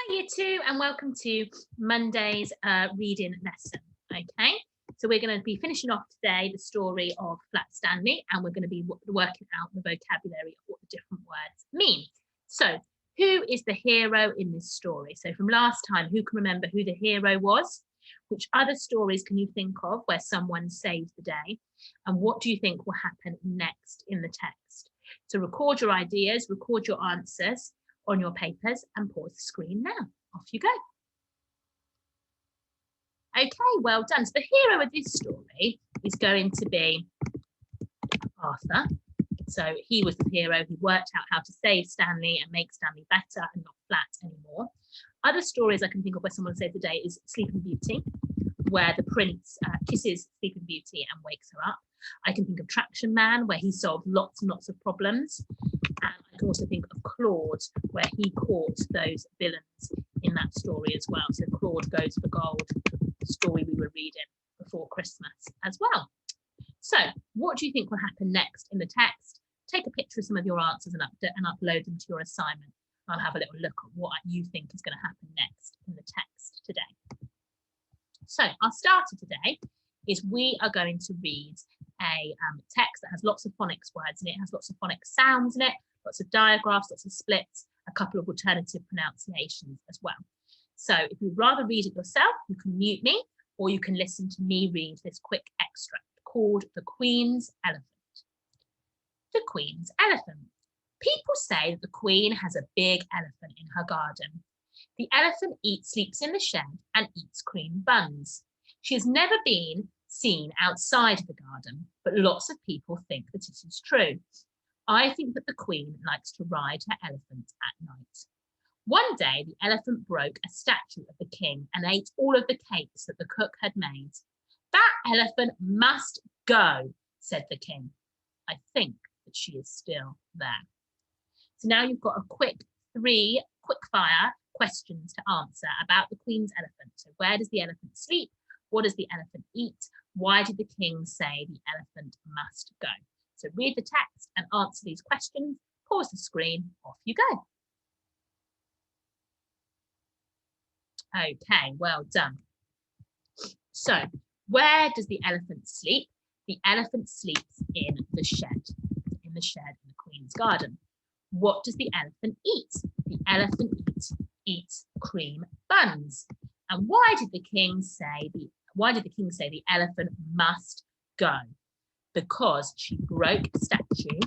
Hi, you two, and welcome to Monday's reading lesson. Okay, so we're going to be finishing off today the story of Flat Stanley, and we're going to be working out the vocabulary of what the different words mean. So, who is the hero in this story? So, from last time, who can remember who the hero was? Which other stories can you think of where someone saved the day? And what do you think will happen next in the text? So, record your ideas, record your answers on your papers and pause the screen now. Off you go. Okay, well done. So the hero of this story is going to be Arthur. So he was the hero. He worked out how to save Stanley and make Stanley better and not flat anymore. Other stories I can think of where someone saved the day is Sleeping Beauty, where the prince kisses Sleeping Beauty and wakes her up. I can think of Traction Man, where he solved lots and lots of problems. And I can also think of Claude, where he caught those villains in that story as well. So Claude Goes for Gold, the story we were reading before Christmas as well. So what do you think will happen next in the text? Take a picture of some of your answers and upload them to your assignment. I'll have a little look at what you think is going to happen next in the text today. So our starter today is we are going to read a text that has lots of phonics words in it, has lots of phonics sounds in it, lots of diagraphs, lots of splits, a couple of alternative pronunciations as well. So if you'd rather read it yourself, you can mute me, or you can listen to me read this quick extract called The Queen's Elephant. The Queen's Elephant. People say that the Queen has a big elephant in her garden. The elephant sleeps in the shed and eats cream buns. She has never been seen outside of the garden, but lots of people think that it is true. I think that the Queen likes to ride her elephant at night. One day, the elephant broke a statue of the king and ate all of the cakes that the cook had made. That elephant must go, said the king. I think that she is still there. So now you've got three quick fire questions to answer about the Queen's elephant. So where does the elephant sleep? What does the elephant eat? Why did the king say the elephant must go? So read the text and answer these questions. Pause the screen. Off you go. Okay, well done. So where does the elephant sleep? The elephant sleeps in the shed in the Queen's garden. What does the elephant eat? The elephant eats cream buns. And why did the king say the elephant must go? Because she broke a statue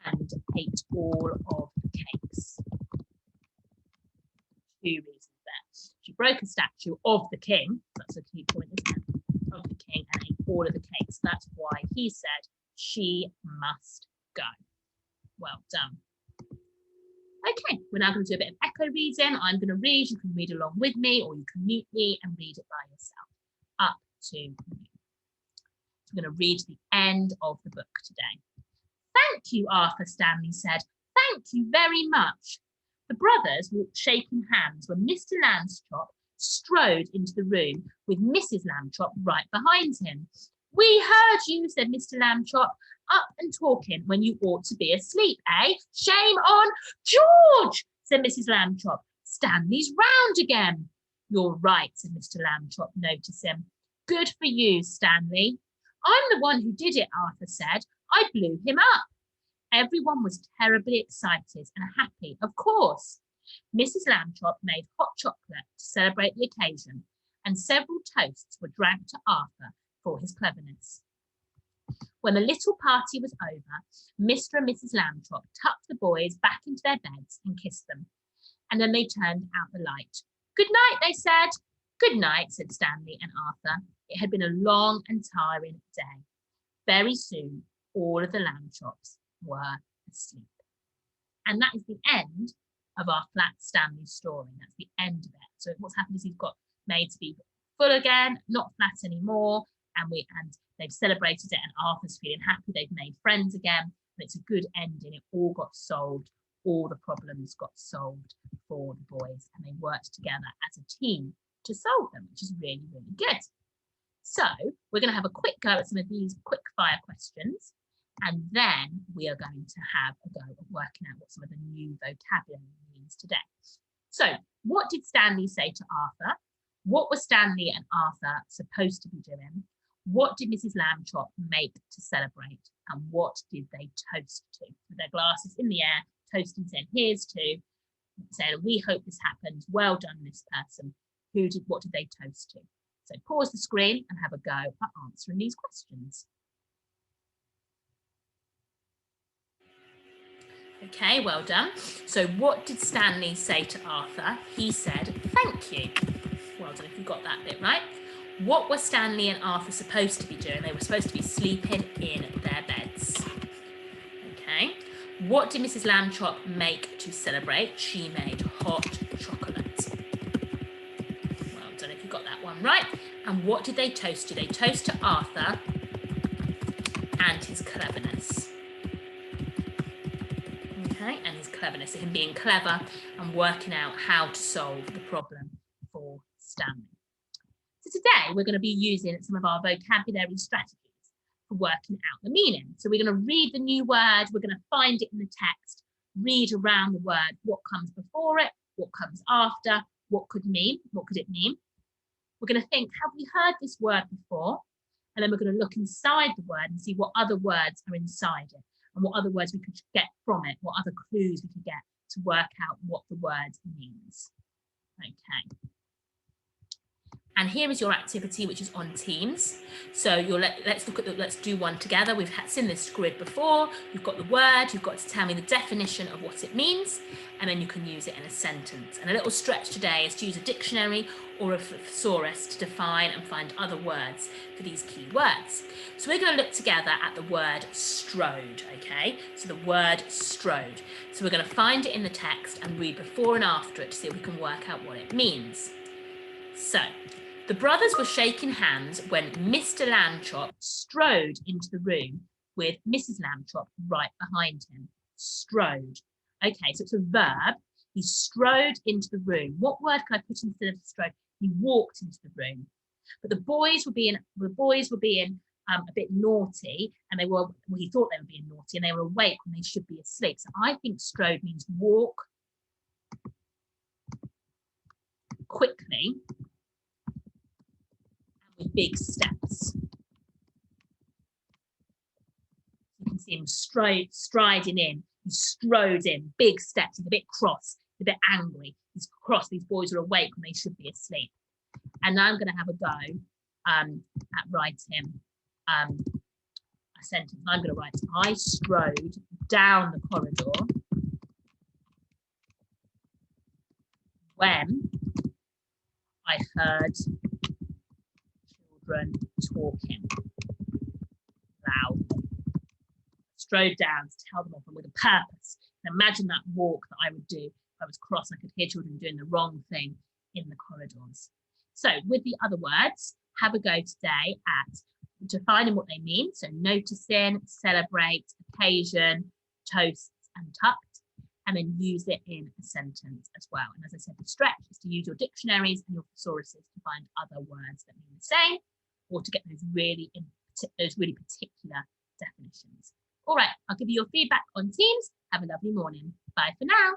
and ate all of the cakes. Two reasons there. She broke a statue of the king, that's a key point, isn't it? Of the king, and ate all of the cakes. That's why he said she must go. Well done. Okay, we're now going to do a bit of echo reading. I'm going to read, you can read along with me, or you can mute me and read it by yourself. Up to you. I'm going to read the end of the book today. Thank you, Arthur, Stanley said. Thank you very much. The brothers walked shaking hands when Mr. Lambchop strode into the room with Mrs. Lambchop right behind him. We heard you, said Mr. Lambchop, up and talking when you ought to be asleep, eh? Shame on George, said Mrs. Lambchop. Stanley's round again. You're right, said Mr. Lambchop, noticing. Good for you, Stanley. I'm the one who did it, Arthur said. I blew him up. Everyone was terribly excited and happy, of course. Mrs. Lambchop made hot chocolate to celebrate the occasion, and several toasts were drank to Arthur for his cleverness. When the little party was over, Mr. and Mrs. Lambchop tucked the boys back into their beds and kissed them, and then they turned out the light. Good night, they said. Good night, said Stanley and Arthur. It had been a long and tiring day. Very soon, all of the Lambchops were asleep. And that is the end of our Flat Stanley story. That's the end of it. So what's happened is he's got made to be full again, not flat anymore, and they've celebrated it, and Arthur's feeling happy. They've made friends again, and it's a good ending. It all got solved. All the problems got solved for the boys, and they worked together as a team to solve them, which is really, really good. So we're going to have a quick go at some of these quick fire questions, and then we are going to have a go at working out what some of the new vocabulary means means today. So what did Stanley say to Arthur? What were Stanley and Arthur supposed to be doing? What did Mrs. Lambchop make to celebrate? And what did they toast to? With their glasses in the air, toasting, saying, here's to, saying, we hope this happens. Well done, this person. What did they toast to? So pause the screen and have a go at answering these questions. Okay, well done. So what did Stanley say to Arthur? He said, thank you. Well done if you got that bit right. What were Stanley and Arthur supposed to be doing? They were supposed to be sleeping in their beds. Okay. What did Mrs. Lambchop make to celebrate? She made hot chocolate. Well done if you got that one right. And what did they toast to? They toast to Arthur and his cleverness. Okay, and his cleverness, him being clever and working out how to solve the problem for Stanley. So today we're going to be using some of our vocabulary strategies for working out the meaning. So we're going to read the new word, we're going to find it in the text, read around the word, what comes before it, what comes after, what could it mean? We're going to think, have we heard this word before? And then we're going to look inside the word and see what other words are inside it and what other words we could get from it, what other clues we could get to work out what the word means. Okay. And here is your activity, which is on Teams. So let's do one together. We've seen this grid before. You've got the word, you've got to tell me the definition of what it means, and then you can use it in a sentence. And a little stretch today is to use a dictionary or a thesaurus to define and find other words for these key words. So we're going to look together at the word strode, okay? So the word strode. So we're going to find it in the text and read before and after it to see if we can work out what it means. So, the brothers were shaking hands when Mr. Lambchop strode into the room with Mrs. Lambchop right behind him. Strode. Okay, so it's a verb. He strode into the room. What word can I put instead of strode? He walked into the room. But the boys were being a bit naughty, and he thought they were being naughty, and they were awake when they should be asleep. So I think strode means walk quickly with big steps. You can see him striding in. He strode in, big steps. He's a bit cross, a bit angry. He's cross. These boys are awake when they should be asleep. And now I'm going to have a go at writing a sentence. I'm going to write, I strode down the corridor when I heard children talking loud. Strode down to tell them off and with a purpose. And imagine that walk that I would do if I was cross. I could hear children doing the wrong thing in the corridors. So with the other words, have a go today at defining what they mean. So noticing, celebrate, occasion, toasts and tucked, and then use it in a sentence as well. And as I said, the stretch is to use your dictionaries and your thesauruses to find other words that mean the same, or to get those really particular definitions. All right, I'll give you your feedback on Teams. Have a lovely morning. Bye for now.